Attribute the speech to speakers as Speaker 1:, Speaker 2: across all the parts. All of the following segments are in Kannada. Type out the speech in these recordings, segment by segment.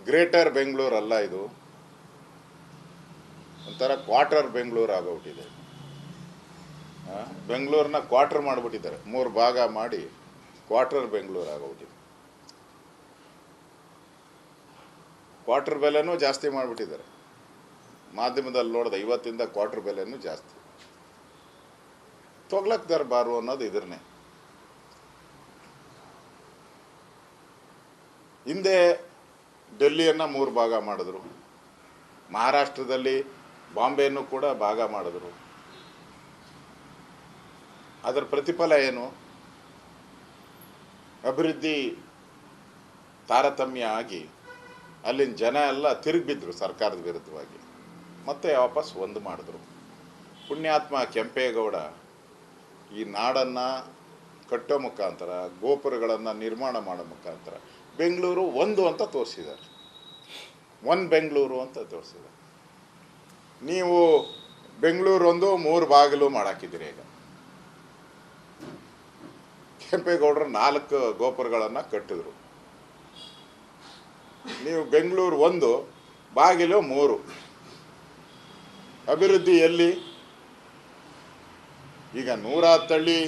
Speaker 1: ಗ್ರೇಟರ್ ಬೆಂಗಳೂರು ಅಲ್ಲ, ಇದು ಒಂಥರ ಕ್ವಾರ್ಟರ್ ಬೆಂಗಳೂರು ಆಗೋಗ್ಬಿಟ್ಟಿದೆ. ಬೆಂಗಳೂರನ್ನ ಕ್ವಾರ್ಟರ್ ಮಾಡಿಬಿಟ್ಟಿದ್ದಾರೆ, 3 ಭಾಗ ಮಾಡಿ ಕ್ವಾರ್ಟರ್ ಬೆಂಗಳೂರು ಆಗೋಗ್ಬಿಟ್ಟಿದೆ. ಕ್ವಾರ್ಟರ್ ಬೆಲೆನೂ ಜಾಸ್ತಿ ಮಾಡಿಬಿಟ್ಟಿದ್ದಾರೆ. ಮಾಧ್ಯಮದಲ್ಲಿ ನೋಡಿದೆ, ಇವತ್ತಿಂದ ಕ್ವಾರ್ಟರ್ ಬೆಲೆನೂ ಜಾಸ್ತಿ. ತೊಗ್ಲಕ್ ದರ್ಬಾರು ಅನ್ನೋದು ಇದನ್ನೇ. ಹಿಂದೆ ಡೆಲ್ಲಿಯನ್ನು 3 ಭಾಗ ಮಾಡಿದ್ರು, ಮಹಾರಾಷ್ಟ್ರದಲ್ಲಿ ಬಾಂಬೆಯನ್ನು ಕೂಡ ಭಾಗ ಮಾಡಿದ್ರು. ಅದರ ಪ್ರತಿಫಲ ಏನು? ಅಭಿವೃದ್ಧಿ ತಾರತಮ್ಯ ಆಗಿ ಅಲ್ಲಿನ ಜನ ಎಲ್ಲ ತಿರುಗಿಬಿದ್ರು ಸರ್ಕಾರದ ವಿರುದ್ಧವಾಗಿ. ಮತ್ತೆ ವಾಪಸ್ ಒಂದು ಮಾಡಿದ್ರು. ಪುಣ್ಯಾತ್ಮ ಕೆಂಪೇಗೌಡ ಈ ನಾಡನ್ನು ಕಟ್ಟೋ ಮುಖಾಂತರ, ಗೋಪುರಗಳನ್ನು ನಿರ್ಮಾಣ ಮಾಡೋ ಮುಖಾಂತರ ಬೆಂಗಳೂರು ಒಂದು ಅಂತ ತೋರಿಸಿದ್ದಾರೆ. ಒಂದು ಬೆಂಗಳೂರು ಅಂತ ತೋರಿಸಿದ್ದಾರೆ. ನೀವು ಬೆಂಗಳೂರು ಒಂದು 3 ಬಾಗಿಲು ಮಾಡಾಕಿದ್ದೀರಿ. ಈಗ ಕೆಂಪೇಗೌಡರು 4 ಗೋಪುರಗಳನ್ನು ಕಟ್ಟಿದ್ರು. ನೀವು ಬೆಂಗಳೂರು 1 ಬಾಗಿಲು 3. ಅಭಿವೃದ್ಧಿ ಎಲ್ಲಿ? ಈಗ 110 ಹಳ್ಳಿ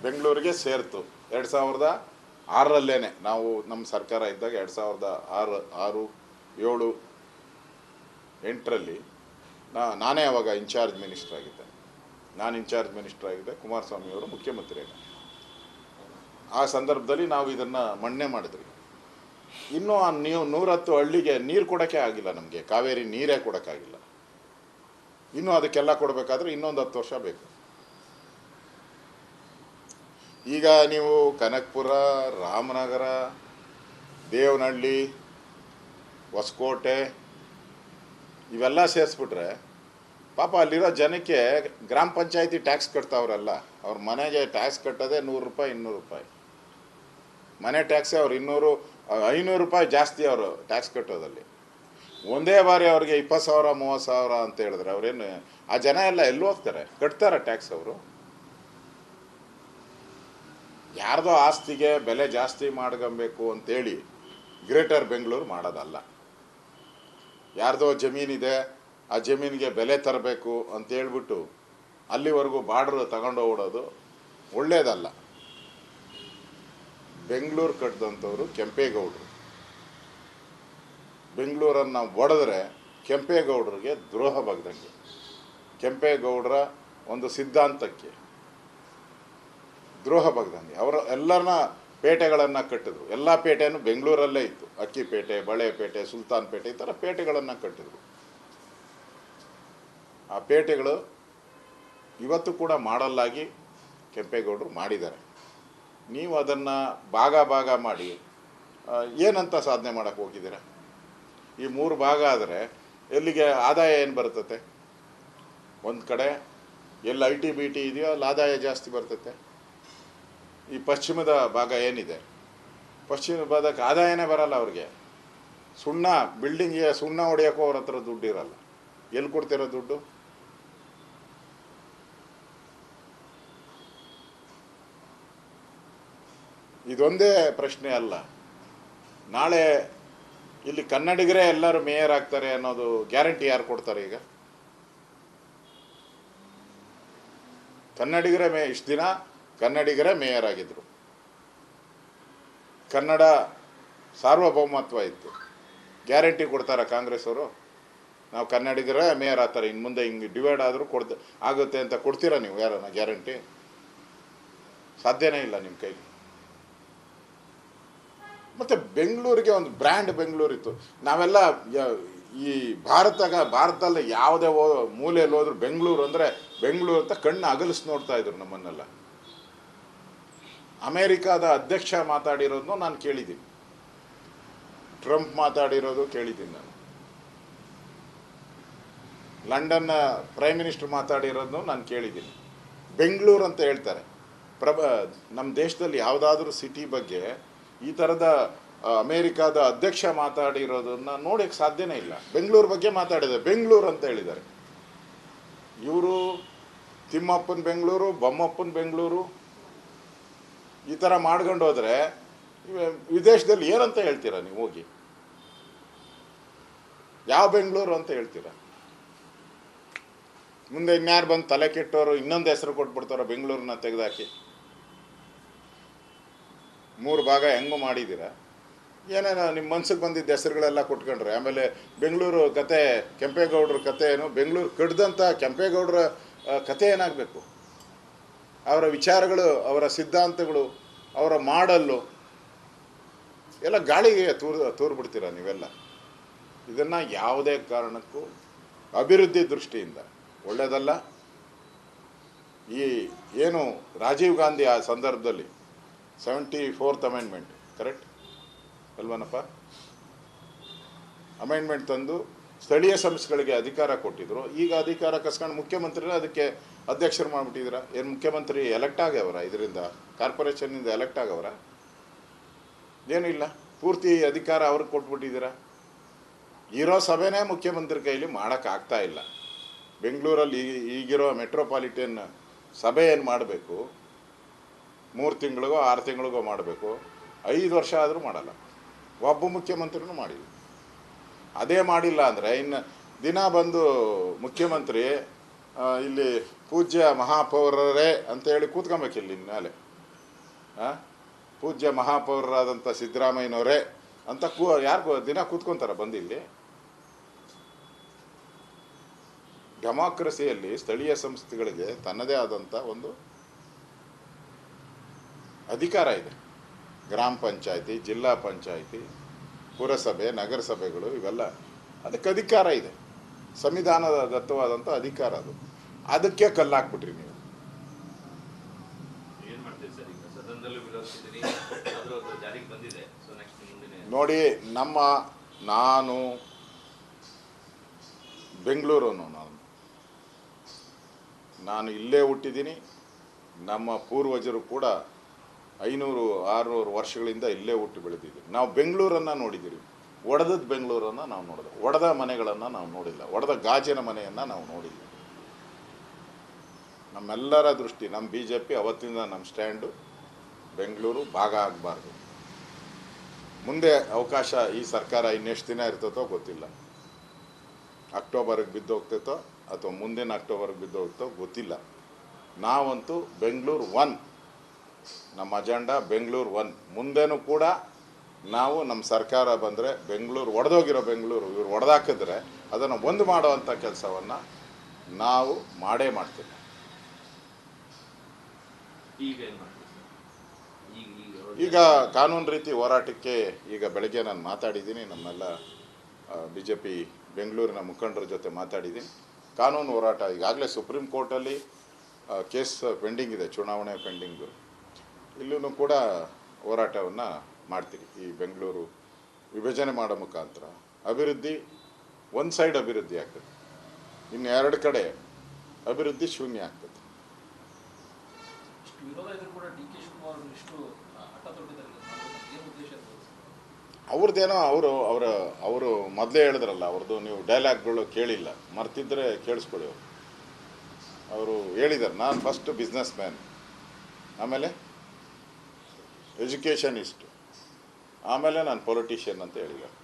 Speaker 1: ಬೆಂಗಳೂರಿಗೆ ಸೇರ್ತು 2006ರಲ್ಲೇನೆ. ನಾವು ನಮ್ಮ ಸರ್ಕಾರ ಇದ್ದಾಗ 2006, 7, 8ರಲ್ಲಿ ನಾನೇ ಅವಾಗ ಇನ್ಚಾರ್ಜ್ ಮಿನಿಸ್ಟರ್ ಆಗಿದ್ದೆ. ನಾನು ಇನ್ಚಾರ್ಜ್ ಮಿನಿಸ್ಟರ್ ಆಗಿದ್ದೆ, ಕುಮಾರಸ್ವಾಮಿ ಅವರು ಮುಖ್ಯಮಂತ್ರಿ ಆಗ. ಆ ಸಂದರ್ಭದಲ್ಲಿ ನಾವು ಇದನ್ನು ಮಣ್ಣೆ ಮಾಡಿದ್ರಿ. ಇನ್ನೂ ನೀವು 110 ಹಳ್ಳಿಗೆ ನೀರು ಕೊಡೋಕ್ಕೆ ಆಗಿಲ್ಲ. ನಮಗೆ ಕಾವೇರಿ ನೀರೇ ಕೊಡೋಕ್ಕಾಗಿಲ್ಲ. ಇನ್ನೂ ಅದಕ್ಕೆಲ್ಲ ಕೊಡಬೇಕಾದ್ರೆ ಇನ್ನೊಂದು 10 ವರ್ಷ ಬೇಕು. ಈಗ ನೀವು ಕನಕಪುರ, ರಾಮನಗರ, ದೇವನಹಳ್ಳಿ, ಹೊಸಕೋಟೆ ಇವೆಲ್ಲ ಸೇರಿಸ್ಬಿಟ್ರೆ ಪಾಪ ಅಲ್ಲಿರೋ ಜನಕ್ಕೆ ಗ್ರಾಮ ಪಂಚಾಯತಿ ಟ್ಯಾಕ್ಸ್ ಕಟ್ತಾವ್ರಲ್ಲ, ಅವ್ರ ಮನೆಗೆ ಟ್ಯಾಕ್ಸ್ ಕಟ್ಟೋದೇ 100 ರೂಪಾಯಿ, 200 ರೂಪಾಯಿ ಮನೆ ಟ್ಯಾಕ್ಸೇ. ಅವ್ರು 200, 500 ರೂಪಾಯಿ ಜಾಸ್ತಿ ಅವರು ಟ್ಯಾಕ್ಸ್ ಕಟ್ಟೋದಲ್ಲಿ. ಒಂದೇ ಬಾರಿ ಅವ್ರಿಗೆ 20,000, 30,000 ಅಂತ ಹೇಳಿದ್ರೆ ಅವ್ರೇನು, ಆ ಜನ ಎಲ್ಲ ಎಲ್ಲಿ ಹೋಗ್ತಾರೆ? ಕಟ್ತಾರೆ ಟ್ಯಾಕ್ಸ್ ಅವರು. ಯಾರ್ದೋ ಆಸ್ತಿಗೆ ಬೆಲೆ ಜಾಸ್ತಿ ಮಾಡ್ಕೊಬೇಕು ಅಂತೇಳಿ ಗ್ರೇಟರ್ ಬೆಂಗಳೂರು ಮಾಡೋದಲ್ಲ. ಯಾರ್ದೋ ಜಮೀನಿದೆ, ಆ ಜಮೀನಿಗೆ ಬೆಲೆ ತರಬೇಕು ಅಂತೇಳ್ಬಿಟ್ಟು ಅಲ್ಲಿವರೆಗೂ ಬಾರ್ಡ್ರ್ ತಗೊಂಡೋಗ್ಬಿಡೋದು ಒಳ್ಳೇದಲ್ಲ. ಬೆಂಗಳೂರು ಕಟ್ಟಿದಂಥವ್ರು ಕೆಂಪೇಗೌಡರು. ಬೆಂಗಳೂರನ್ನು ಒಡೆದ್ರೆ ಕೆಂಪೇಗೌಡರಿಗೆ ದ್ರೋಹ ಬಗ್ದಂಗೆ. ಕೆಂಪೇಗೌಡರ ಒಂದು ಸಿದ್ಧಾಂತಕ್ಕೆ ದ್ರೋಹ ಬಗ್ದಂಗೆ. ಅವರು ಎಲ್ಲರನ್ನ ಪೇಟೆಗಳನ್ನು ಕಟ್ಟಿದ್ರು. ಎಲ್ಲ ಪೇಟೆನೂ ಬೆಂಗಳೂರಲ್ಲೇ ಇತ್ತು. ಅಕ್ಕಿಪೇಟೆ, ಬಳೆಪೇಟೆ, ಸುಲ್ತಾನ್ ಪೇಟೆ, ಈ ಥರ ಪೇಟೆಗಳನ್ನು ಕಟ್ಟಿದ್ರು. ಆ ಪೇಟೆಗಳು ಇವತ್ತು ಕೂಡ ಮಾಡಲ್ಲಾಗಿ ಕೆಂಪೇಗೌಡರು ಮಾಡಿದ್ದಾರೆ. ನೀವು ಅದನ್ನು ಭಾಗ ಮಾಡಿ ಏನಂತ ಸಾಧನೆ ಮಾಡೋಕ್ಕೆ ಹೋಗಿದ್ದೀರ? ಈ 3 ಭಾಗ ಆದರೆ ಎಲ್ಲಿಗೆ ಆದಾಯ ಏನು ಬರ್ತತೆ? ಒಂದು ಕಡೆ ಎಲ್ಲಿ IT BT ಇದೆಯೋ ಅಲ್ಲಿ ಆದಾಯ ಜಾಸ್ತಿ ಬರ್ತತೆ. ಈ ಪಶ್ಚಿಮದ ಭಾಗ ಏನಿದೆ, ಪಶ್ಚಿಮ ಭಾಗಕ್ಕೆ ಆದಾಯನೇ ಬರಲ್ಲ ಅವ್ರಿಗೆ. ಬಿಲ್ಡಿಂಗಿಗೆ ಸುಣ್ಣ ಹೊಡೆಯೋಕ್ಕೂ ಅವ್ರ ಹತ್ರ ದುಡ್ಡು ಇರಲ್ಲ. ಎಲ್ಲಿ ಕೊಡ್ತಿರೋ ದುಡ್ಡು? ಇದೊಂದೇ ಪ್ರಶ್ನೆ ಅಲ್ಲ. ನಾಳೆ ಇಲ್ಲಿ ಕನ್ನಡಿಗರೇ ಎಲ್ಲರೂ ಮೇಯರ್ ಆಗ್ತಾರೆ ಅನ್ನೋದು ಗ್ಯಾರಂಟಿ ಯಾರು ಕೊಡ್ತಾರೆ? ಈಗ ಕನ್ನಡಿಗರೇ ಇಷ್ಟು ದಿನ ಕನ್ನಡಿಗರೇ ಮೇಯರ್ ಆಗಿದ್ರು. ಕನ್ನಡ ಸಾರ್ವಭೌಮತ್ವ ಇತ್ತು. ಗ್ಯಾರಂಟಿ ಕೊಡ್ತಾರೆ ಕಾಂಗ್ರೆಸ್ ಅವರು? ನಾವು ಕನ್ನಡಿಗರೇ ಮೇಯರ್ ಆಗ್ತಾರೆ, ಇನ್ನು ಮುಂದೆ ಹಿಂಗೆ ಡಿವೈಡ್ ಆದರೂ ಆಗುತ್ತೆ ಅಂತ ಕೊಡ್ತೀರಾ ನೀವು? ಯಾರನ್ನ ಗ್ಯಾರಂಟಿ? ಸಾಧ್ಯನೇ ಇಲ್ಲ ನಿಮ್ಮ ಕೈಲಿ. ಮತ್ತು ಬೆಂಗಳೂರಿಗೆ ಒಂದು ಬ್ರ್ಯಾಂಡ್ ಬೆಂಗಳೂರಿತ್ತು. ನಾವೆಲ್ಲ ಈ ಭಾರತದಲ್ಲಿ ಯಾವುದೇ ಮೂಲೆಯಲ್ಲಿ ಹೋದ್ರು ಬೆಂಗಳೂರು ಅಂದರೆ ಬೆಂಗಳೂರು ಅಂತ ಕಣ್ಣು ಅಗಲಿಸಿ ನೋಡ್ತಾ ಇದ್ರು ನಮ್ಮನ್ನೆಲ್ಲ. ಅಮೇರಿಕಾದ ಅಧ್ಯಕ್ಷ ಮಾತಾಡಿರೋದನ್ನು ನಾನು ಕೇಳಿದ್ದೀನಿ, ಟ್ರಂಪ್ ಮಾತಾಡಿರೋದು ಕೇಳಿದ್ದೀನಿ ನಾನು, ಲಂಡನ್ನ ಪ್ರೈಮ್ ಮಿನಿಸ್ಟರ್ ಮಾತಾಡಿರೋದನ್ನು ನಾನು ಕೇಳಿದ್ದೀನಿ. ಬೆಂಗಳೂರು ಅಂತ ಹೇಳ್ತಾರೆ. ನಮ್ಮ ದೇಶದಲ್ಲಿ ಯಾವುದಾದ್ರೂ ಸಿಟಿ ಬಗ್ಗೆ ಈ ಥರದ ಅಮೇರಿಕಾದ ಅಧ್ಯಕ್ಷ ಮಾತಾಡಿರೋದನ್ನು ನೋಡೋಕ್ಕೆ ಸಾಧ್ಯನೇ ಇಲ್ಲ. ಬೆಂಗಳೂರು ಬಗ್ಗೆ ಮಾತಾಡಿದ್ದಾರೆ, ಬೆಂಗಳೂರು ಅಂತ ಹೇಳಿದ್ದಾರೆ. ಇವರು ತಿಮ್ಮಪ್ಪನ ಬೆಂಗಳೂರು, ಬೊಮ್ಮಪ್ಪನ ಬೆಂಗಳೂರು ಈ ಥರ ಮಾಡ್ಕೊಂಡು ಹೋದರೆ ವಿದೇಶದಲ್ಲಿ ಏನಂತ ಹೇಳ್ತೀರಾ ನೀವು ಹೋಗಿ? ಯಾವ ಬೆಂಗಳೂರು ಅಂತ ಹೇಳ್ತೀರಾ? ಮುಂದೆ ಇನ್ಯಾರು ಬಂದು ತಲೆ ಕೆಟ್ಟವರು ಇನ್ನೊಂದು ಹೆಸರು ಕೊಟ್ಬಿಡ್ತಾರೋ ಬೆಂಗಳೂರನ್ನ ತೆಗೆದಾಕಿ. 3 ಭಾಗ ಹೆಂಗೂ ಮಾಡಿದ್ದೀರಾ, ಏನೇನೋ ನಿಮ್ಮ ಮನ್ಸಿಗೆ ಬಂದಿದ್ದ ಹೆಸರುಗಳೆಲ್ಲ ಕೊಟ್ಕೊಂಡ್ರೆ ಆಮೇಲೆ ಬೆಂಗಳೂರು ಕತೆ, ಕೆಂಪೇಗೌಡರ ಕತೆ ಏನು, ಬೆಂಗಳೂರು ಕಡ್ದಂಥ ಕೆಂಪೇಗೌಡರ ಕತೆ ಏನಾಗಬೇಕು? ಅವರ ವಿಚಾರಗಳು, ಅವರ ಸಿದ್ಧಾಂತಗಳು, ಅವರ ಮಾಡಲ್ಲು ಎಲ್ಲ ಗಾಳಿಗೆ ತೂರ್ಬಿಡ್ತೀರ ನೀವೆಲ್ಲ. ಇದನ್ನು ಯಾವುದೇ ಕಾರಣಕ್ಕೂ ಅಭಿವೃದ್ಧಿ ದೃಷ್ಟಿಯಿಂದ ಒಳ್ಳೆಯದಲ್ಲ. ಈ ಏನು ರಾಜೀವ್ ಗಾಂಧಿ ಆ ಸಂದರ್ಭದಲ್ಲಿ 74th ಅಮೆಂಡ್ಮೆಂಟ್ ಕರೆಕ್ಟ್ ಅಲ್ವನಪ್ಪ, ಅಮೆಂಡ್ಮೆಂಟ್ ತಂದು ಸ್ಥಳೀಯ ಸಂಸ್ಥೆಗಳಿಗೆ ಅಧಿಕಾರ ಕೊಟ್ಟಿದ್ರು. ಈಗ ಅಧಿಕಾರ ಕಸ್ಕೊಂಡು ಮುಖ್ಯಮಂತ್ರಿನ ಅದಕ್ಕೆ ಅಧ್ಯಕ್ಷರು ಮಾಡಿಬಿಟ್ಟಿದ್ದೀರ. ಏನು ಮುಖ್ಯಮಂತ್ರಿ ಎಲೆಕ್ಟ್ ಆಗ್ಯವರ? ಇದರಿಂದ ಕಾರ್ಪೊರೇಷನ್ನಿಂದ ಎಲೆಕ್ಟ್ ಆಗವರ? ಏನೂ ಇಲ್ಲ, ಪೂರ್ತಿ ಅಧಿಕಾರ ಅವ್ರಿಗೆ ಕೊಟ್ಬಿಟ್ಟಿದ್ದೀರ. ಇರೋ ಸಭೆನೇ ಮುಖ್ಯಮಂತ್ರಿ ಕೈಲಿ ಮಾಡೋಕ್ಕಾಗ್ತಾ ಇಲ್ಲ. ಬೆಂಗಳೂರಲ್ಲಿ ಈಗಿರೋ ಮೆಟ್ರೋಪಾಲಿಟನ್ ಸಭೆ ಏನು ಮಾಡಬೇಕು, 3 ತಿಂಗಳಿಗೋ 6 ತಿಂಗಳಿಗೋ ಮಾಡಬೇಕು, 5 ವರ್ಷ ಆದರೂ ಮಾಡಲ್ಲ. ಒಬ್ಬ ಮುಖ್ಯಮಂತ್ರಿನೂ ಮಾಡಿಲ್ಲ. ಅದೇ ಮಾಡಿಲ್ಲ ಅಂದರೆ ಇನ್ನು ದಿನ ಬಂದು ಮುಖ್ಯಮಂತ್ರಿ ಇಲ್ಲಿ ಪೂಜ್ಯ ಮಹಾಪೌರರೇ ಅಂತೇಳಿ ಕೂತ್ಕೊಬೇಕಿಲ್ಲ ಇನ್ಮೇಲೆ. ಪೂಜ್ಯ ಮಹಾಪೌರರಾದಂಥ ಸಿದ್ದರಾಮಯ್ಯನವರೇ ಅಂತ ಯಾರು ದಿನ ಕೂತ್ಕೊತಾರೆ ಬಂದಿಲ್ಲಿ? ಡೆಮಾಕ್ರಸಿಯಲ್ಲಿ ಸ್ಥಳೀಯ ಸಂಸ್ಥೆಗಳಿಗೆ ತನ್ನದೇ ಆದಂಥ ಒಂದು ಅಧಿಕಾರ ಇದೆ. ಗ್ರಾಮ ಪಂಚಾಯತಿ, ಜಿಲ್ಲಾ ಪಂಚಾಯತಿ, ಪುರಸಭೆ, ನಗರಸಭೆಗಳು ಇವೆಲ್ಲ ಅದಕ್ಕೆ ಅಧಿಕಾರ ಇದೆ. ಸಂವಿಧಾನದ ದತ್ತವಾದಂಥ ಅಧಿಕಾರ ಅದು. ಅದಕ್ಕೆ ಕಲ್ಲಾಕ್ಬಿಟ್ರಿ ನೀವು. ನೋಡಿ, ನಾನು ಬೆಂಗಳೂರನ್ನು, ನಾನು ಇಲ್ಲೇ ಹುಟ್ಟಿದ್ದೀನಿ. ನಮ್ಮ ಪೂರ್ವಜರು ಕೂಡ 500-600 ವರ್ಷಗಳಿಂದ ಇಲ್ಲೇ ಹುಟ್ಟು ಬೆಳೆದಿದ್ದೀವಿ. ನಾವು ಬೆಂಗಳೂರನ್ನು ನೋಡಿದ್ದೀವಿ. ಒಡೆದದ್ದು ಬೆಂಗಳೂರನ್ನು ನಾವು ನೋಡಿದೆ. ಒಡೆದ ಮನೆಗಳನ್ನು ನಾವು ನೋಡಿಲ್ಲ. ಒಡೆದ ಗಾಜಿನ ಮನೆಯನ್ನು ನಾವು ನೋಡಿಲ್ಲ. ನಮ್ಮೆಲ್ಲರ ದೃಷ್ಟಿ, ನಮ್ಮ BJP ಅವತ್ತಿಂದ ನಮ್ಮ ಸ್ಟ್ಯಾಂಡು ಬೆಂಗಳೂರು ಭಾಗ ಆಗಬಾರ್ದು. ಮುಂದೆ ಅವಕಾಶ ಈ ಸರ್ಕಾರ ಇನ್ನೆಷ್ಟು ದಿನ ಇರ್ತತೋ ಗೊತ್ತಿಲ್ಲ. ಅಕ್ಟೋಬರ್ಗೆ ಬಿದ್ದೋಗ್ತೈತೋ ಅಥವಾ ಮುಂದಿನ ಅಕ್ಟೋಬರ್ಗೆ ಬಿದ್ದೋಗ್ತೋ ಗೊತ್ತಿಲ್ಲ. ನಾವಂತೂ ಬೆಂಗಳೂರು 1, ನಮ್ಮ ಅಜೆಂಡಾ ಬೆಂಗಳೂರು 1. ಮುಂದೇನೂ ಕೂಡ ನಾವು ನಮ್ಮ ಸರ್ಕಾರ ಬಂದರೆ ಬೆಂಗಳೂರು, ಒಡೆದೋಗಿರೋ ಬೆಂಗಳೂರು ಇವ್ರು ಒಡೆದಾಕಿದ್ರೆ ಅದನ್ನು ಒಂದು ಮಾಡುವಂಥ ಕೆಲಸವನ್ನು ನಾವು ಮಾಡೇ ಮಾಡ್ತೀವಿ. ಈಗ ಕಾನೂನು ರೀತಿ ಹೋರಾಟಕ್ಕೆ ಈಗ ಬೆಳಗ್ಗೆ ನಾನು ಮಾತಾಡಿದ್ದೀನಿ. ನಮ್ಮೆಲ್ಲ BJP ಬೆಂಗಳೂರಿನ ಮುಖಂಡರ ಜೊತೆ ಮಾತಾಡಿದ್ದೀನಿ. ಕಾನೂನು ಹೋರಾಟ ಈಗಾಗಲೇ ಸುಪ್ರೀಂ ಕೋರ್ಟಲ್ಲಿ ಕೇಸ್ ಪೆಂಡಿಂಗ್ ಇದೆ, ಚುನಾವಣೆ ಪೆಂಡಿಂಗು. ಇಲ್ಲೂ ಕೂಡ ಹೋರಾಟವನ್ನು ಮಾಡ್ತೀವಿ. ಈ ಬೆಂಗಳೂರು ವಿಭಜನೆ ಮಾಡೋ ಮುಖಾಂತರ ಅಭಿವೃದ್ಧಿ ಒಂದು ಸೈಡ್ ಅಭಿವೃದ್ಧಿ ಆಗ್ತದೆ, ಇನ್ನು 2 ಕಡೆ ಅಭಿವೃದ್ಧಿ ಶೂನ್ಯ ಆಗ್ತದೆ. ಅವ್ರದ್ದೇನೋ ಅವರು ಮೊದಲೇ ಹೇಳಿದ್ರಲ್ಲ, ಅವ್ರದ್ದು ನೀವು ಡೈಲಾಗ್ಗಳು ಕೇಳಿಲ್ಲ, ಮರ್ತಿದ್ರೆ ಕೇಳಿಸ್ಕೊಳ್ಳಿ. ಅವರು ಹೇಳಿದ್ದಾರೆ, ನಾನು ಫಸ್ಟ್ ಬಿಸ್ನೆಸ್ ಮ್ಯಾನ್, ಆಮೇಲೆ ಎಜುಕೇಷನಿಸ್ಟ್, ಆಮೇಲೆ ನಾನು ಪೊಲಿಟಿಷಿಯನ್ ಅಂತ ಹೇಳಿದ್ದಾರೆ.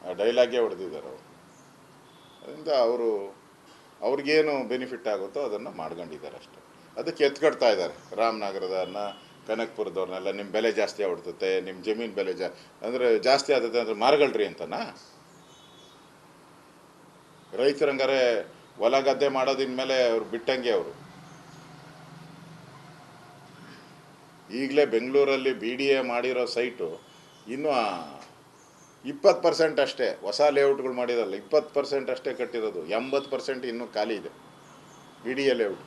Speaker 1: ಆ ಡೈಲಾಗೇ ಹೊಡೆದಿದ್ದಾರೆ ಅವರು. ಅದರಿಂದ ಅವ್ರಿಗೇನು ಬೆನಿಫಿಟ್ ಆಗುತ್ತೋ ಅದನ್ನು ಮಾಡ್ಕೊಂಡಿದ್ದಾರೆ ಅಷ್ಟೇ. ಅದಕ್ಕೆ ಎತ್ಕಡ್ತಾ ಇದ್ದಾರೆ ರಾಮನಗರದನ್ನ, ಕನಕಪುರದವ್ರನ್ನೆಲ್ಲ. ನಿಮ್ಮ ಬೆಲೆ ಜಾಸ್ತಿ ಆಗ್ಬಿಡ್ತತೆ, ನಿಮ್ಮ ಜಮೀನು ಬೆಲೆ ಅಂದರೆ ಜಾಸ್ತಿ ಆಗ್ತದೆ ಅಂದರೆ ಮಾರ್ಗಳ್ರಿ ಅಂತನಾ? ರೈತರಂಗಾರೆ ಹೊಲ ಗದ್ದೆ ಮಾಡೋದಿನ್ಮೇಲೆ ಅವ್ರು ಬಿಟ್ಟಂಗೆ. ಅವರು ಈಗಲೇ ಬೆಂಗಳೂರಲ್ಲಿ BDA ಮಾಡಿರೋ ಸೈಟು ಇನ್ನೂ 20% ಅಷ್ಟೇ, ಹೊಸ ಲೇಔಟ್ಗಳು ಮಾಡಿರಲ್ಲ, 20% ಅಷ್ಟೇ ಕಟ್ಟಿರೋದು. 80% ಇನ್ನೂ ಖಾಲಿ ಇದೆ. BDA ಲೇಔಟ್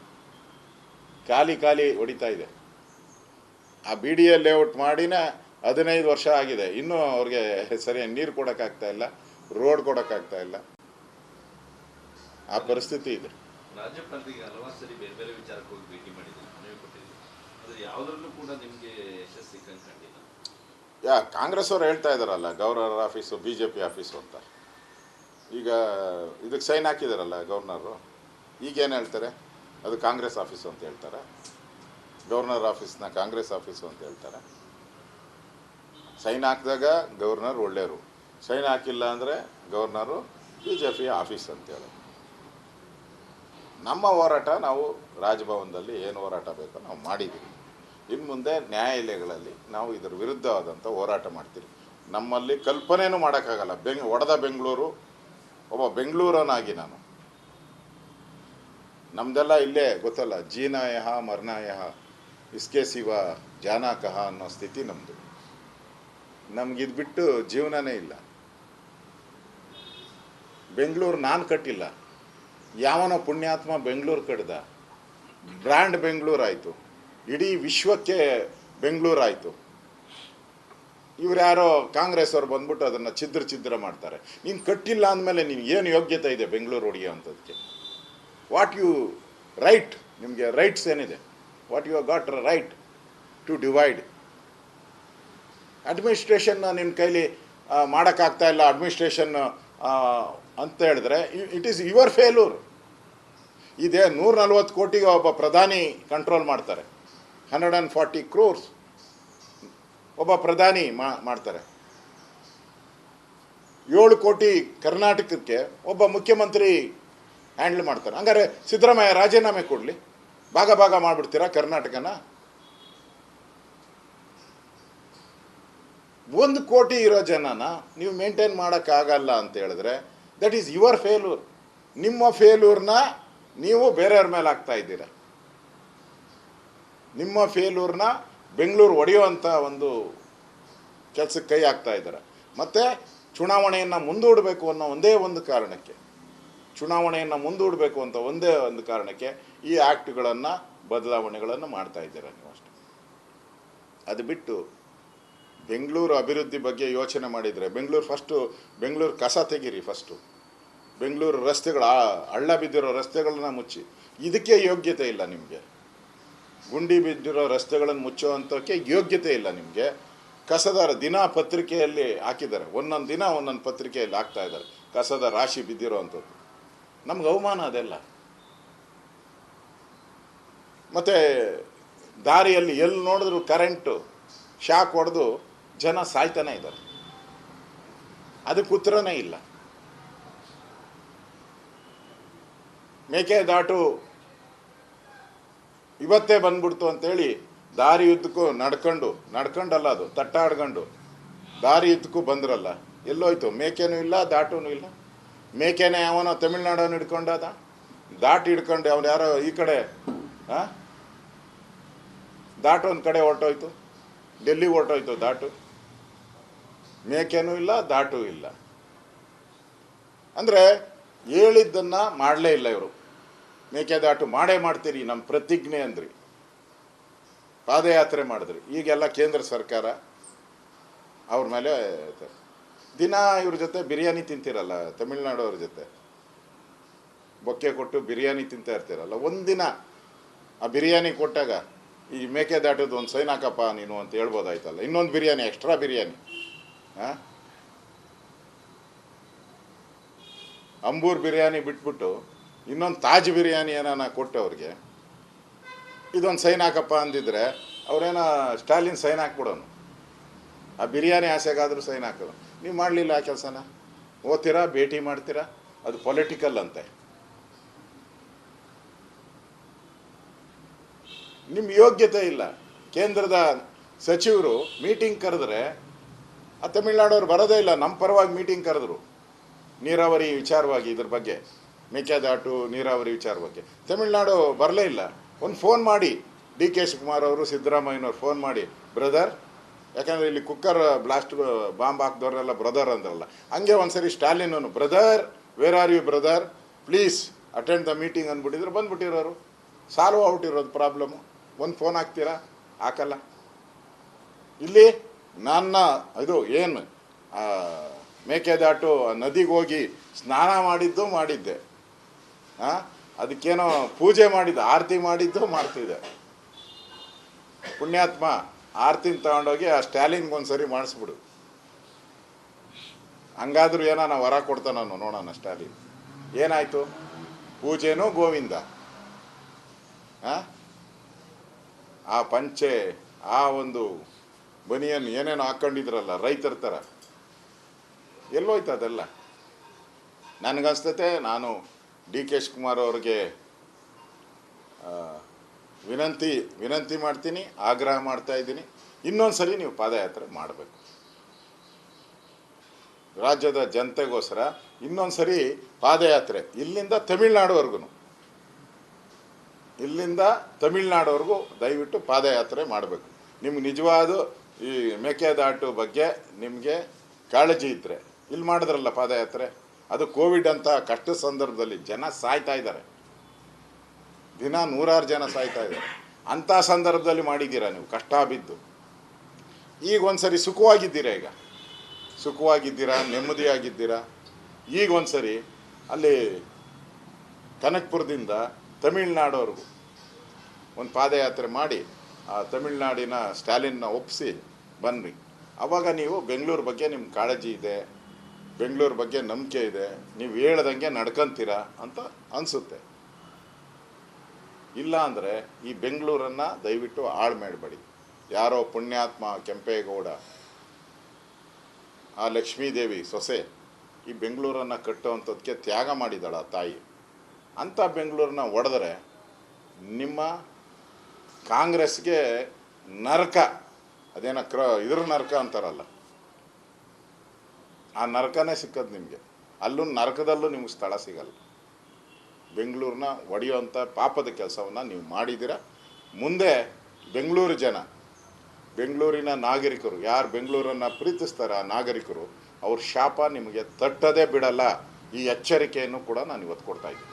Speaker 1: ಖಾಲಿ ಹೊಡಿತಾ ಇದೆ. ಆ BDA ಲೇಔಟ್ ಮಾಡಿನ 15 ವರ್ಷ ಆಗಿದೆ. ಇನ್ನೂ ಅವ್ರಿಗೆ ಸರಿಯಾಗಿ ನೀರು ಕೊಡೋಕ್ಕಾಗ್ತಾ ಇಲ್ಲ, ರೋಡ್ ಕೊಡೋಕ್ಕಾಗ್ತಾ ಇಲ್ಲ. ಆ ಪರಿಸ್ಥಿತಿ ಇದೆ.
Speaker 2: ರಾಜ್ಯಪಾಲರಿಗೆ ಹಲವಾರು ಸರಿ ಬೇರೆ ಬೇರೆ ವಿಚಾರಕ್ಕೆ ಹೋಗಿ ಭೇಟಿ ಮಾಡಿದ್ದೀನಿ, ಮನವಿ ಕೊಟ್ಟಿದ್ದೀನಿ. ಅದು ಯಾವುದರಲ್ಲೂ ಕೂಡ ನಿಮಗೆ ಯಶಸ್ಸು ಸಿಕ್ಕಂಗೆ ಕಂಡಿಲ್ಲ.
Speaker 1: ಕಾಂಗ್ರೆಸ್ ಅವರು ಹೇಳ್ತಾ ಇದ್ದಾರಲ್ಲ, ಗವರ್ನರ್ ಆಫೀಸು BJP ಆಫೀಸು ಅಂತ. ಈಗ ಇದಕ್ಕೆ ಸೈನ್ ಹಾಕಿದಾರಲ್ಲ ಗವರ್ನರು, ಈಗೇನು ಹೇಳ್ತಾರೆ? ಅದು ಕಾಂಗ್ರೆಸ್ ಆಫೀಸು ಅಂತ ಹೇಳ್ತಾರೆ. ಗವರ್ನರ್ ಆಫೀಸ್ನ ಕಾಂಗ್ರೆಸ್ ಆಫೀಸು ಅಂತ ಹೇಳ್ತಾರೆ. ಸೈನ್ ಹಾಕಿದಾಗ ಗವರ್ನರ್ ಒಳ್ಳೆಯವರು, ಸೈನ್ ಹಾಕಿಲ್ಲ ಅಂದರೆ ಗವರ್ನರು BJP ಆಫೀಸ್ ಅಂತೇಳಿ. ನಮ್ಮ ಹೋರಾಟ ನಾವು ರಾಜಭವನದಲ್ಲಿ ಏನು ಹೋರಾಟ ಬೇಕೋ ನಾವು ಮಾಡಿದ್ದೀವಿ. ಇನ್ನು ಮುಂದೆ ನ್ಯಾಯಾಲಯಗಳಲ್ಲಿ ನಾವು ಇದರ ವಿರುದ್ಧವಾದಂಥ ಹೋರಾಟ ಮಾಡ್ತೀವಿ. ನಮ್ಮಲ್ಲಿ ಕಲ್ಪನೆಯೂ ಮಾಡೋಕ್ಕಾಗಲ್ಲ. ಒಡೆದ ಬೆಂಗಳೂರು, ಒಬ್ಬ ಬೆಂಗಳೂರನಾಗಿ ನಾನು, ನಮ್ಮದೆಲ್ಲ ಇಲ್ಲೇ ಗೊತ್ತಲ್ಲ, ಜೀನಾಯಹ ಮರ್ನಾಯಹ ಇಸ್ಕೆ ಸಿವ ಜಾನಾಕಹ ಅನ್ನೋ ಸ್ಥಿತಿ ನಮ್ಮದು. ನಮಗಿದು ಬಿಟ್ಟು ಜೀವನನೇ ಇಲ್ಲ. ಬೆಂಗಳೂರು ನಾನು ಕಟ್ಟಿಲ್ಲ, ಯಾವನೋ ಪುಣ್ಯಾತ್ಮ ಬೆಂಗಳೂರು ಕಟ್ಟಿದ. ಬ್ರ್ಯಾಂಡ್ ಬೆಂಗಳೂರು ಆಯಿತು, ಇಡೀ ವಿಶ್ವಕ್ಕೆ ಬೆಂಗಳೂರು ಆಯಿತು. ಇವ್ರು ಯಾರೋ ಕಾಂಗ್ರೆಸ್ ಅವ್ರು ಬಂದ್ಬಿಟ್ಟು ಅದನ್ನು ಛಿದ್ರ ಮಾಡ್ತಾರೆ. ನೀನು ಕಟ್ಟಿಲ್ಲ ಅಂದಮೇಲೆ ನೀನು ಏನು ಯೋಗ್ಯತೆ ಇದೆ ಬೆಂಗಳೂರು ಹೊಡೆಯೋ ಅಂಥದ್ದಕ್ಕೆ? ವಾಟ್ ಯು ರೈಟ್, ನಿಮಗೆ ರೈಟ್ಸ್ ಏನಿದೆ? What you got right to divide? Administration ನಿಮ್ಮ ಕೈಲಿ ಮಾಡೋಕ್ಕಾಗ್ತಾ ಇಲ್ಲ ಅಡ್ಮಿನಿಸ್ಟ್ರೇಷನ್ ಅಂತ ಹೇಳಿದ್ರೆ ಇಟ್ ಈಸ್ ಯುವರ್ ಫೇಲ್ಯೂರ್. ಇದೇ 140 ಕೋಟಿಗೆ ಒಬ್ಬ ಪ್ರಧಾನಿ ಕಂಟ್ರೋಲ್ ಮಾಡ್ತಾರೆ. 140 crores ಒಬ್ಬ ಪ್ರಧಾನಿ ಮಾಡ್ತಾರೆ. 7 ಕೋಟಿ ಕರ್ನಾಟಕಕ್ಕೆ ಒಬ್ಬ ಮುಖ್ಯಮಂತ್ರಿ ಹ್ಯಾಂಡಲ್ ಮಾಡ್ತಾರೆ. ಹಂಗಾರೆ ಸಿದ್ದರಾಮಯ್ಯ ರಾಜೀನಾಮೆ ಕೊಡಲಿ, ಭಾಗ ಮಾಡಿಬಿಡ್ತೀರಾ ಕರ್ನಾಟಕನ? 1 ಕೋಟಿ ಇರೋ ಜನನ ನೀವು ಮೇಂಟೈನ್ ಮಾಡೋಕ್ಕಾಗಲ್ಲ ಅಂತ ಹೇಳಿದ್ರೆ ದಟ್ ಈಸ್ ಯುವರ್ ಫೇಲ್ಯೂರ್. ನಿಮ್ಮ ಫೇಲ್ಯೂರ್ನ ನೀವು ಬೇರೆಯವ್ರ ಮೇಲೆ ಹಾಕ್ತಾ ಇದ್ದೀರ. ನಿಮ್ಮ ಫೇಲ್ಯೂರ್ನ ಬೆಂಗಳೂರು ಒಡೆಯುವಂಥ ಒಂದು ಕೆಲಸಕ್ಕೆ ಕೈ ಹಾಕ್ತಾ ಇದ್ದಾರೆ. ಮತ್ತು ಚುನಾವಣೆಯನ್ನು ಮುಂದೂಡಬೇಕು ಅನ್ನೋ ಒಂದೇ ಒಂದು ಕಾರಣಕ್ಕೆ, ಚುನಾವಣೆಯನ್ನು ಮುಂದೂಡಬೇಕು ಅಂತ ಒಂದೇ ಒಂದು ಕಾರಣಕ್ಕೆ ಈ ಆ್ಯಕ್ಟ್ಗಳನ್ನು ಬದಲಾವಣೆಗಳನ್ನು ಮಾಡ್ತಾ ಇದ್ದೀರ ನೀವು ಅಷ್ಟೇ. ಅದು ಬಿಟ್ಟು ಬೆಂಗಳೂರು ಅಭಿವೃದ್ಧಿ ಬಗ್ಗೆ ಯೋಚನೆ ಮಾಡಿದರೆ ಬೆಂಗಳೂರು ಕಸ ತೆಗೀರಿ ಫಸ್ಟು. ಬೆಂಗಳೂರು ರಸ್ತೆಗಳು ಹಳ್ಳ ಬಿದ್ದಿರೋ ರಸ್ತೆಗಳನ್ನ ಮುಚ್ಚಿ. ಇದಕ್ಕೆ ಯೋಗ್ಯತೆ ಇಲ್ಲ ನಿಮಗೆ. ಗುಂಡಿ ಬಿದ್ದಿರೋ ರಸ್ತೆಗಳನ್ನು ಮುಚ್ಚುವಂಥಕ್ಕೆ ಯೋಗ್ಯತೆ ಇಲ್ಲ ನಿಮಗೆ. ಕಸದ ದಿನ ಪತ್ರಿಕೆಯಲ್ಲಿ ಹಾಕಿದ್ದಾರೆ, ಒಂದೊಂದು ದಿನ ಒಂದೊಂದು ಪತ್ರಿಕೆಯಲ್ಲಿ ಹಾಕ್ತಾ ಇದ್ದಾರೆ ಕಸದ ರಾಶಿ ಬಿದ್ದಿರೋ ಅಂಥದ್ದು. ನಮ್ಗೆ ಅವಮಾನ ಅದೆಲ್ಲ. ಮತ್ತು ದಾರಿಯಲ್ಲಿ ಎಲ್ಲಿ ನೋಡಿದ್ರು ಕರೆಂಟು ಶಾಕ್ ಹೊಡೆದು ಜನ ಸಾಯ್ತಾನೆ ಇದ್ದಾರೆ. ಅದಕ್ಕೆ ಉತ್ತರನೇ ಇಲ್ಲ. ಮೇಕೆದಾಟು ಇವತ್ತೇ ಬಂದ್ಬಿಡ್ತು ಅಂತೇಳಿ ದಾರಿ ಉದ್ದಕ್ಕೂ ನಡ್ಕೊಂಡಲ್ಲ, ಅದು ತಟ್ಟಾಡ್ಕೊಂಡು ದಾರಿ ಉದ್ದಕ್ಕೂ ಬಂದ್ರಲ್ಲ, ಎಲ್ಲೋಯ್ತು? ಮೇಕೆನೂ ಇಲ್ಲ, ದಾಟೂ ಇಲ್ಲ. ಮೇಕೆನೇ ಅವನೋ ತಮಿಳ್ನಾಡವನು ಹಿಡ್ಕೊಂಡದ, ದಾಟು ಹಿಡ್ಕೊಂಡು ಅವನು ಯಾರೋ ಈ ಕಡೆ ದಾಟು ಒಂದು ಕಡೆ ಹೊರಟೋಯ್ತು, ಡೆಲ್ಲಿಗೆ ಹೊರಟೋಯ್ತು ದಾಟು. ಮೇಕೆನೂ ಇಲ್ಲ, ದಾಟೂ ಇಲ್ಲ. ಅಂದರೆ ಹೇಳಿದ್ದನ್ನು ಮಾಡಲೇ ಇಲ್ಲ ಇವರು. ಮೇಕೆದಾಟು ಮಾಡೇ ಮಾಡ್ತೀರಿ, ನಮ್ಮ ಪ್ರತಿಜ್ಞೆ ಅಂದ್ರಿ, ಪಾದಯಾತ್ರೆ ಮಾಡಿದ್ರಿ. ಈಗೆಲ್ಲ ಕೇಂದ್ರ ಸರ್ಕಾರ ಅವ್ರ ಮೇಲೆ ದಿನ ಇವ್ರ ಜೊತೆ ಬಿರಿಯಾನಿ ತಿಂತೀರಲ್ಲ, ತಮಿಳ್ನಾಡು ಅವ್ರ ಜೊತೆ ಬೊಕ್ಕೆ ಕೊಟ್ಟು ಬಿರಿಯಾನಿ ತಿಂತಾ ಇರ್ತೀರಲ್ಲ. ಒಂದಿನ ಆ ಬಿರಿಯಾನಿ ಕೊಟ್ಟಾಗ ಈ ಮೇಕೆದಾಟದ ಒಂದು ಸೈನ್ ಹಾಕಪ್ಪ ನೀನು ಅಂತ ಹೇಳ್ಬೋದಾಯ್ತಲ್ಲ. ಇನ್ನೊಂದು ಬಿರಿಯಾನಿ, ಎಕ್ಸ್ಟ್ರಾ ಬಿರಿಯಾನಿ, ಅಂಬೂರ್ ಬಿರಿಯಾನಿ ಬಿಟ್ಬಿಟ್ಟು ಇನ್ನೊಂದು ತಾಜ್ ಬಿರಿಯಾನಿ ಏನಾನ ಕೊಟ್ಟು ಅವ್ರಿಗೆ ಇದೊಂದು ಸೈನ್ ಹಾಕಪ್ಪ ಅಂದಿದ್ರೆ ಅವ್ರೇನೋ ಸ್ಟಾಲಿನ್ ಸೈನ್ ಹಾಕ್ಬಿಡೋನು. ಆ ಬಿರಿಯಾನಿ ಆಸೆಗಾದರೂ ಸೈನ್ ಹಾಕೋದು. ನೀವು ಮಾಡಲಿಲ್ಲ ಆ ಕೆಲಸನ. ಓದ್ತೀರಾ, ಭೇಟಿ ಮಾಡ್ತೀರಾ, ಅದು ಪೊಲಿಟಿಕಲ್ ಅಂತೆ. ನಿಮ್ಮ ಯೋಗ್ಯತೆ ಇಲ್ಲ. ಕೇಂದ್ರದ ಸಚಿವರು ಮೀಟಿಂಗ್ ಕರೆದ್ರೆ ಆ ತಮಿಳ್ನಾಡವ್ರು ಬರೋದೇ ಇಲ್ಲ. ನಮ್ಮ ಪರವಾಗಿ ಮೀಟಿಂಗ್ ಕರೆದ್ರು ನೀರಾವರಿ ವಿಚಾರವಾಗಿ, ಇದ್ರ ಬಗ್ಗೆ ಮೇಕೆದಾಟು ನೀರಾವರಿ ವಿಚಾರ ಬಗ್ಗೆ. ತಮಿಳ್ನಾಡು ಬರಲೇ ಇಲ್ಲ. ಒಂದು ಫೋನ್ ಮಾಡಿ DK ಶಿವಕುಮಾರ್ ಅವರು, ಸಿದ್ದರಾಮಯ್ಯನವ್ರು ಫೋನ್ ಮಾಡಿ, ಬ್ರದರ್, ಯಾಕಂದರೆ ಇಲ್ಲಿ ಕುಕ್ಕರ್ ಬ್ಲಾಸ್ಟ್ ಬಾಂಬ್ ಹಾಕಿದವ್ರನ್ನೆಲ್ಲ ಬ್ರದರ್ ಅಂದ್ರಲ್ಲ, ಹಂಗೆ ಒಂದ್ಸರಿ ಸ್ಟಾಲಿನವನು brother, where are you brother, please attend the meeting ಅಂದ್ಬಿಟ್ಟಿದ್ರು. ಬಂದ್ಬಿಟ್ಟಿರೋರು, ಸಾಲ್ವ್ ಔಟಿರೋದು ಪ್ರಾಬ್ಲಮ್ಮು. ಒಂದು ಫೋನ್ ಹಾಕ್ತೀರಾ? ಹಾಕಲ್ಲ. ಇಲ್ಲಿ ನನ್ನ ಇದು ಏನು ಮೇಕೆದಾಟು ನದಿಗೆ ಹೋಗಿ ಸ್ನಾನ ಮಾಡಿದ್ದೆ, ಅದಕ್ಕೇನೋ ಪೂಜೆ ಮಾಡಿದ್ದು, ಆರತಿ ಮಾಡಿದ್ದು ಮಾಡ್ತಿದ್ದೆ. ಪುಣ್ಯಾತ್ಮ ಆರತಿನ ತಗೊಂಡೋಗಿ ಆ ಸ್ಟಾಲಿನ್ಗೊಂದ್ಸರಿ ಮಾಡಿಸ್ಬಿಡು. ಹಂಗಾದ್ರೂ ಏನೋ ವರ ಕೊಡ್ತಾನೋ ನೋಡೋಣ ಸ್ಟಾಲಿನ್. ಏನಾಯಿತು? ಪೂಜೆನೂ ಗೋವಿಂದ. ಆ ಪಂಚೆ, ಆ ಒಂದು ಬನಿಯನ್ನು ಏನೇನೋ ಹಾಕ್ಕೊಂಡಿದ್ರಲ್ಲ ರೈತರ ಥರ, ಎಲ್ಲೋಯ್ತು ಅದೆಲ್ಲ? ನನಗನ್ಸ್ತತೆ ನಾನು ಡಿ ಕೆ ಶಿವಕುಮಾರ್ ಅವ್ರಿಗೆ ವಿನಂತಿ ಮಾಡ್ತೀನಿ, ಆಗ್ರಹ ಮಾಡ್ತಾ ಇದ್ದೀನಿ, ಇನ್ನೊಂದು ಸರಿ ನೀವು ಪಾದಯಾತ್ರೆ ಮಾಡಬೇಕು. ರಾಜ್ಯದ ಜನತೆಗೋಸ್ಕರ ಇನ್ನೊಂದು ಸರಿ ಪಾದಯಾತ್ರೆ ಇಲ್ಲಿಂದ ತಮಿಳ್ನಾಡುವರೆಗೂ ದಯವಿಟ್ಟು ಪಾದಯಾತ್ರೆ ಮಾಡಬೇಕು. ನಿಮ್ಗೆ ನಿಜವಾದ ಈ ಮೇಕೆದಾಟು ಬಗ್ಗೆ ನಿಮಗೆ ಕಾಳಜಿ ಇದ್ದರೆ ಇಲ್ಲಿ ಮಾಡಿದ್ರಲ್ಲ ಪಾದಯಾತ್ರೆ, ಅದು ಕೋವಿಡ್ ಅಂತ ಕಷ್ಟದ ಸಂದರ್ಭದಲ್ಲಿ ಜನ ಸಾಯ್ತಾ ಇದ್ದಾರೆ, ದಿನ 100 ಜನ ಸಾಯ್ತಾ ಇದ್ದಾರೆ. ಅಂಥ ಸಂದರ್ಭದಲ್ಲಿ ಮಾಡಿದ್ದೀರಾ ನೀವು, ಕಷ್ಟ ಬಿದ್ದು. ಈಗ ಒಂದ್ಸರಿ ಸುಖವಾಗಿದ್ದೀರಾ, ನೆಮ್ಮದಿಯಾಗಿದ್ದೀರಾ. ಈಗ ಒಂದ್ಸರಿ ಅಲ್ಲಿ ಕನಕಪುರದಿಂದ ತಮಿಳ್ನಾಡವರೆಗೂ ಒಂದು ಪಾದಯಾತ್ರೆ ಮಾಡಿ ಆ ತಮಿಳ್ನಾಡಿನ ಸ್ಟಾಲಿನ್ನ ಒಪ್ಪಿಸಿ ಬನ್ನಿ. ಆವಾಗ ನೀವು ಬೆಂಗಳೂರು ಬಗ್ಗೆ ನಿಮ್ಗೆ ಕಾಳಜಿ ಇದೆ, ಬೆಂಗಳೂರು ಬಗ್ಗೆ ನಂಬಿಕೆ ಇದೆ, ನೀವು ಹೇಳ್ದಂಗೆ ನಡ್ಕೊಂತೀರಾ ಅಂತ ಅನಿಸುತ್ತೆ. ಇಲ್ಲ ಅಂದರೆ ಈ ಬೆಂಗಳೂರನ್ನು ದಯವಿಟ್ಟು ಹಾಳು ಮಾಡಬೇಡಿ. ಯಾರೋ ಪುಣ್ಯಾತ್ಮ ಕೆಂಪೇಗೌಡ, ಆ ಲಕ್ಷ್ಮೀದೇವಿ ಸೊಸೆ ಈ ಬೆಂಗಳೂರನ್ನು ಕಟ್ಟುವಂಥದ್ದಕ್ಕೆ ತ್ಯಾಗ ಮಾಡಿದಾಳ ಆ ತಾಯಿ. ಅಂಥ ಬೆಂಗಳೂರನ್ನ ಒಡೆದ್ರೆ ನಿಮ್ಮ ಕಾಂಗ್ರೆಸ್ಗೆ ನರಕ, ಅದೇನೋ ಇದ್ರ ನರಕ ಅಂತಾರಲ್ಲ, ಆ ನರಕನೇ ಸಿಕ್ಕದು ನಿಮಗೆ. ನರಕದಲ್ಲೂ ನಿಮ್ಗೆ ಸ್ಥಳ ಸಿಗಲ್ಲ. ಬೆಂಗಳೂರನ್ನ ಒಡೆಯುವಂಥ ಪಾಪದ ಕೆಲಸವನ್ನು ನೀವು ಮಾಡಿದ್ದೀರ. ಮುಂದೆ ಬೆಂಗಳೂರು ಜನ, ಬೆಂಗಳೂರಿನ ನಾಗರಿಕರು, ಯಾರು ಬೆಂಗಳೂರನ್ನು ಪ್ರೀತಿಸ್ತಾರೆ ಆ ನಾಗರಿಕರು, ಅವ್ರ ಶಾಪ ನಿಮಗೆ ತಟ್ಟದೇ ಬಿಡಲ್ಲ. ಈ ಎಚ್ಚರಿಕೆಯನ್ನು ಕೂಡ ನಾನು ಇವತ್ತು ಕೊಡ್ತಾ ಇದ್ದೀನಿ.